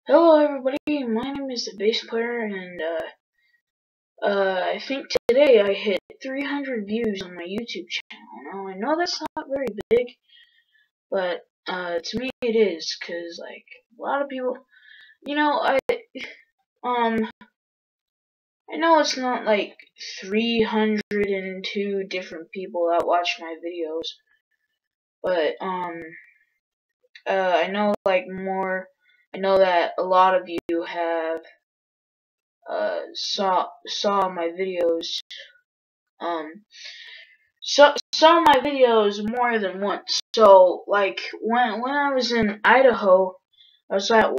Hello everybody, my name is the bass player, and I think today I hit 300 views on my YouTube channel. Now I know that's not very big, but to me it is, cause like a lot of people, um I know it's not like 302 different people that watch my videos, but I know I know that a lot of you have saw my videos saw my videos more than once. So like when I was in Idaho, I was at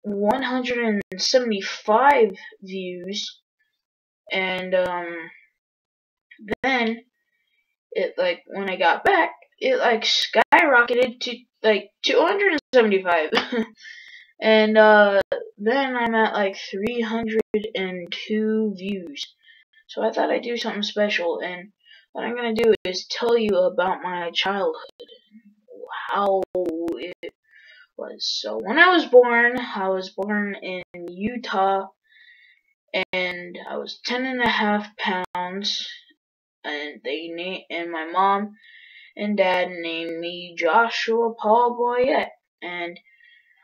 175 views, and then it like when I got back, it like skyrocketed to like 275. And then I'm at like 302 views. So I thought I'd do something special, and what I'm gonna do is tell you about my childhood and how it was. So when I was born in Utah, and I was 10.5 pounds, and and my mom and dad named me Joshua Paul Boyette, and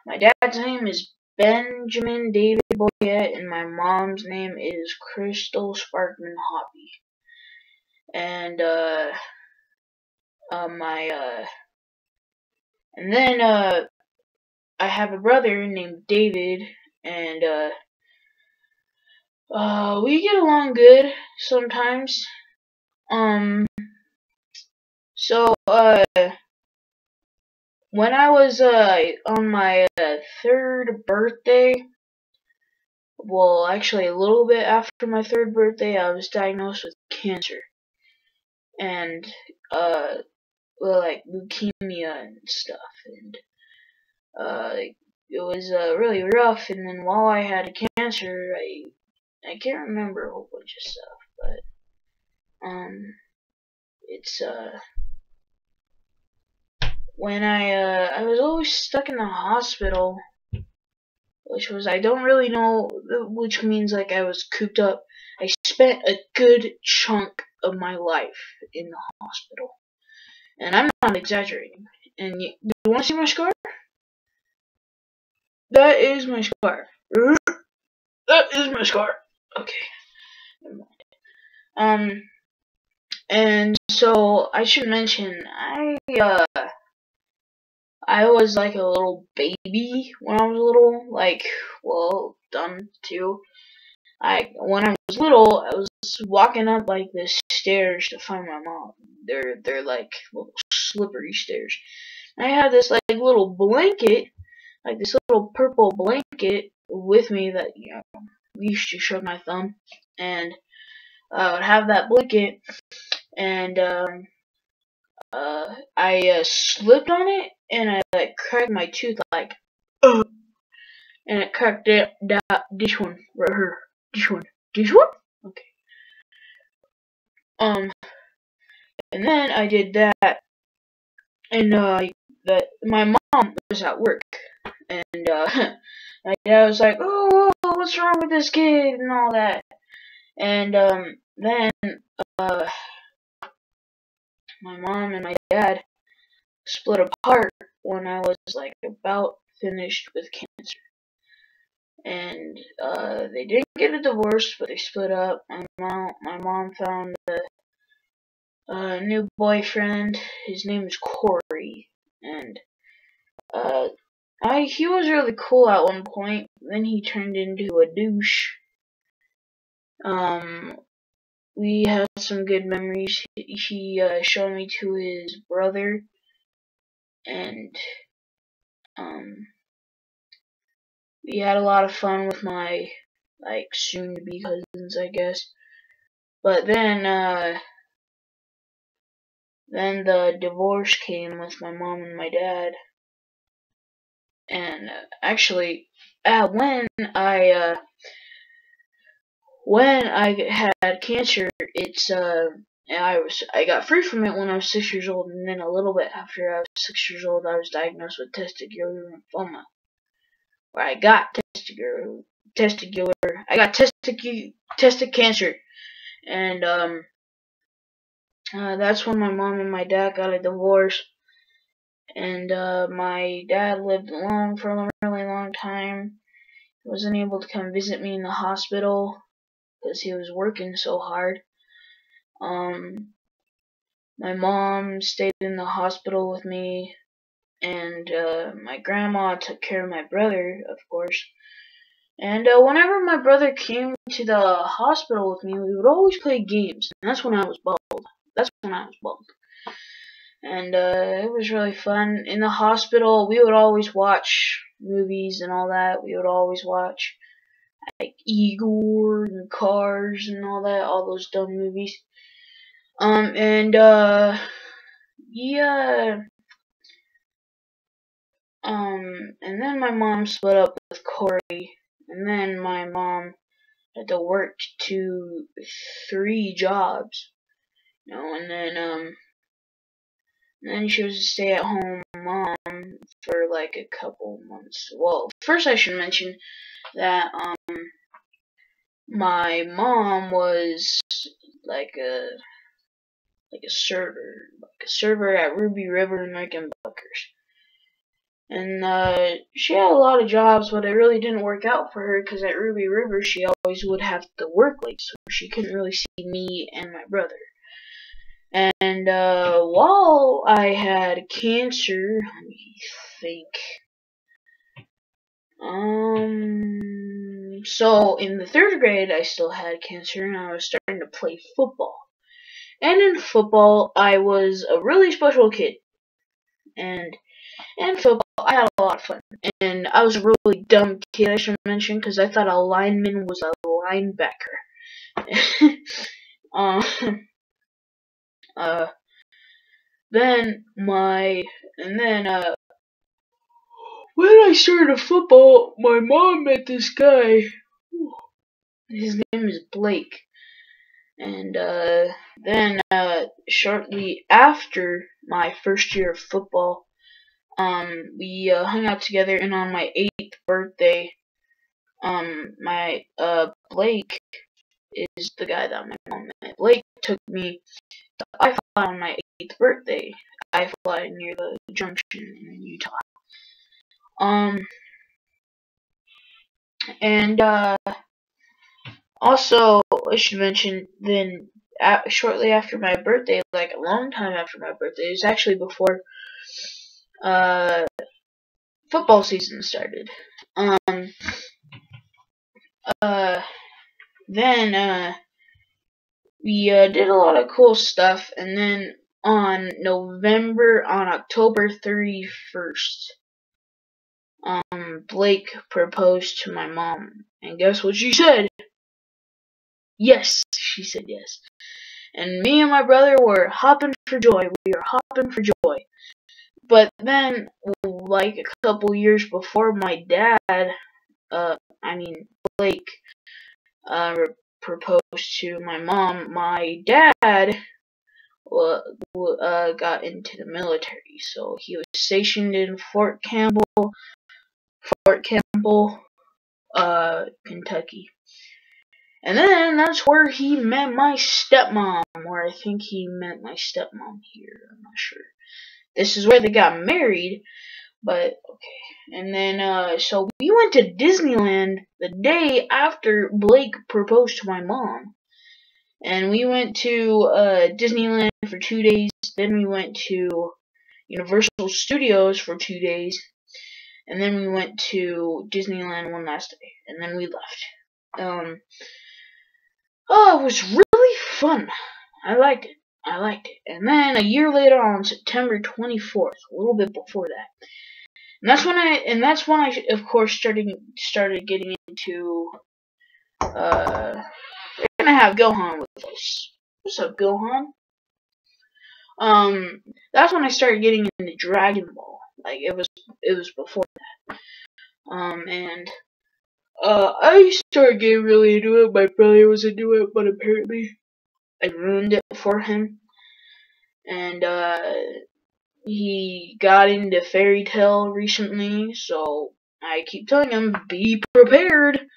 my dad's name is Benjamin David Boyette, and my mom's name is Crystal Sparkman Hoppy. And and then I have a brother named David, and we get along good sometimes. So when I was on my third birthday, well, actually a little bit after my third birthday, I was diagnosed with cancer, and like leukemia and stuff, and it was really rough. And then while I had cancer, I can't remember a whole bunch of stuff, but it's when I was always stuck in the hospital, which I don't really know, which means like I was cooped up. I spent a good chunk of my life in the hospital, and I'm not exaggerating. And you want to see my scar? That is my scar. That is my scar. Okay. Never mind. And so I should mention, I was like a little baby when I was little, like, well, dumb too. When I was little, I was walking up like the stairs to find my mom. They're like little slippery stairs. And I had this like little blanket, like this little purple blanket with me that used to shove my thumb, and I would have that blanket, and I slipped on it, and I like cracked my tooth, like, and it cracked this one right here, this one, okay. And then I did that, and my mom was at work, and my dad was like, oh, what's wrong with this kid, and all that, and then my mom and my dad split apart when I was like about finished with cancer. And they didn't get a divorce, but they split up. My mom found a new boyfriend. His name is Corey, and he was really cool at one point. Then he turned into a douche. We had some good memories. He showed me to his brother, and we had a lot of fun with my like soon-to-be cousins, I guess. But then the divorce came with my mom and my dad, and actually, when I had cancer, I got free from it when I was 6 years old, and then a little bit after I was 6 years old, I was diagnosed with testicular lymphoma. where I got testicular. I got testic cancer, and that's when my mom and my dad got a divorce, and my dad lived alone for a really long time. He wasn't able to come visit me in the hospital because he was working so hard. My mom stayed in the hospital with me, and my grandma took care of my brother, of course. And whenever my brother came to the hospital with me, we would always play games. And that's when I was bald. And it was really fun. In the hospital, we would always watch movies and all that. We would always watch like Igor and Cars and all that, all those dumb movies. Yeah. And then my mom split up with Corey, and then my mom had to work 3 jobs, and then she was a stay-at-home mom for like a couple months. Well, first I should mention that my mom was like a server at Ruby River and Rickenbackers. And she had a lot of jobs, but it really didn't work out for her because at Ruby River she always would have to work late, so she couldn't really see me and my brother. And while I had cancer, let me think. So in the 3rd grade I still had cancer and I was starting to play football. And in football I was a really special kid. And in football I had a lot of fun. And I was a really dumb kid, I should mention, because I thought a lineman was a linebacker. When I started football, my mom met this guy. His name is Blake. And then shortly after my first year of football, we hung out together, and on my 8th birthday, Blake is the guy that my mom met. Blake took me to I-Fly on my 8th birthday. I-Fly near the junction in Utah. And also, I should mention, then shortly after my birthday, like a long time after my birthday, it was actually before football season started. Then we did a lot of cool stuff, and then on October 31st, Blake proposed to my mom, and guess what she said? Yes, she said yes. And me and my brother were hopping for joy. We were hopping for joy. But then, like a couple years before my dad, Blake, proposed to my mom, my dad got into the military. So he was stationed in Fort Campbell, Kentucky. And then that's where he met my stepmom, or I think he met my stepmom here, I'm not sure. This is where they got married, but okay. And then, so we went to Disneyland the day after Blake proposed to my mom. And we went to Disneyland for 2 days, then we went to Universal Studios for 2 days, and then we went to Disneyland one last day, and then we left. It was really fun. I liked it. And then a year later, on September 24th, a little bit before that, and that's when I of course started getting into we're gonna have Gohan with us. What's up, Gohan? That's when I started getting into Dragon Ball. Like it was before that. And I started getting really into it. My brother was into it, but apparently I ruined it for him. And he got into Fairy Tail recently, so I keep telling him, be prepared,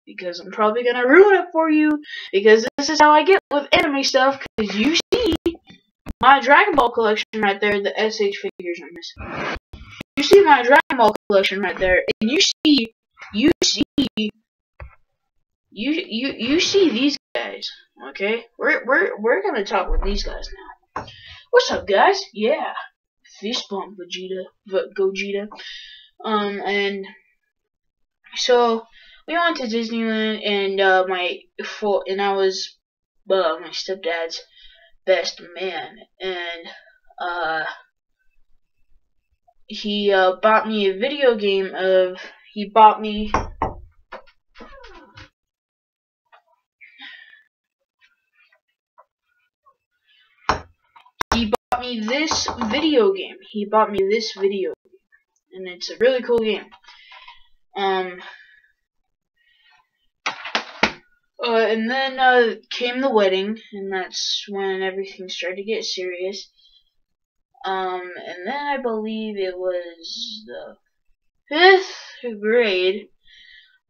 because I'm probably gonna ruin it for you, because this is how I get with anime stuff, because you see my Dragon Ball collection right there, the SH figures are missing. You see my Dragon Ball collection right there, and you see these guys, okay? We're gonna talk with these guys now. What's up, guys? Yeah, fist bump, Gogeta. And so we went to Disneyland, and I was my stepdad's best man, and he bought me a video game of. He bought me. This video game. He bought me this video game, and it's a really cool game. And then came the wedding, and that's when everything started to get serious. And then I believe it was the 5th grade.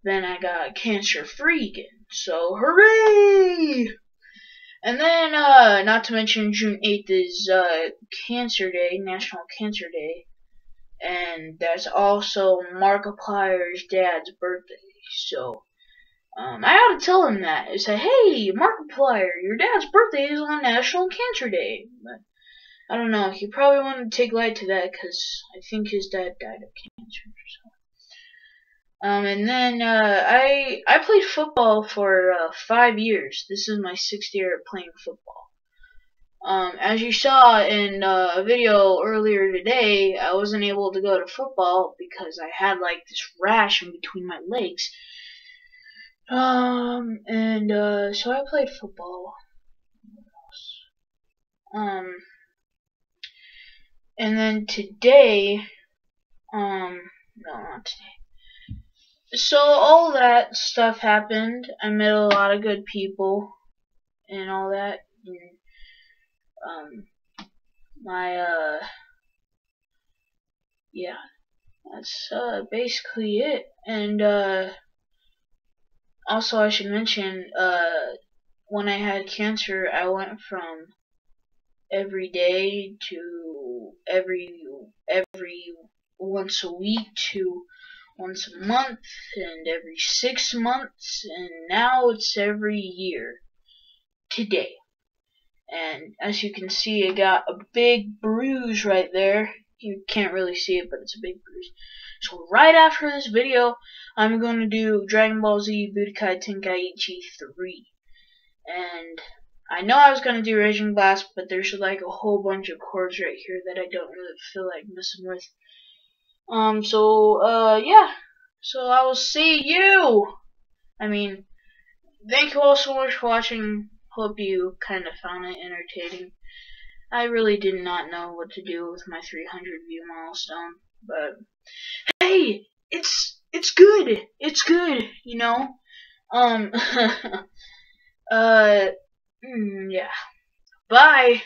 Then I got cancer-free again. So hooray! And then, not to mention, June 8th is Cancer Day, National Cancer Day, and that's also Markiplier's dad's birthday. So, I ought to tell him that. I say, hey, Markiplier, your dad's birthday is on National Cancer Day. But I don't know. He probably wouldn't take light to that because I think his dad died of cancer. So. And then I played football for 5 years. This is my 6th year of playing football. As you saw in a video earlier today, I wasn't able to go to football because I had like this rash in between my legs. So I played football. And then today, no, not today. So all that stuff happened. I met a lot of good people and all that. And, yeah, that's basically it. And also I should mention, when I had cancer, I went from every day to every once a week to once a month, and every 6 months, and now it's every year today. And as you can see, I got a big bruise right there. You can't really see it, but it's a big bruise. So right after this video, I'm going to do Dragon Ball Z Budokai Tenkaichi 3. And I know I was going to do Raging Blast, but there's like a whole bunch of chords right here that I don't really feel like messing with. Yeah. So I will see you. Thank you all so much for watching. Hope you kind of found it entertaining. I really did not know what to do with my 300 view milestone, but hey, it's good. It's good, you know. Yeah. Bye.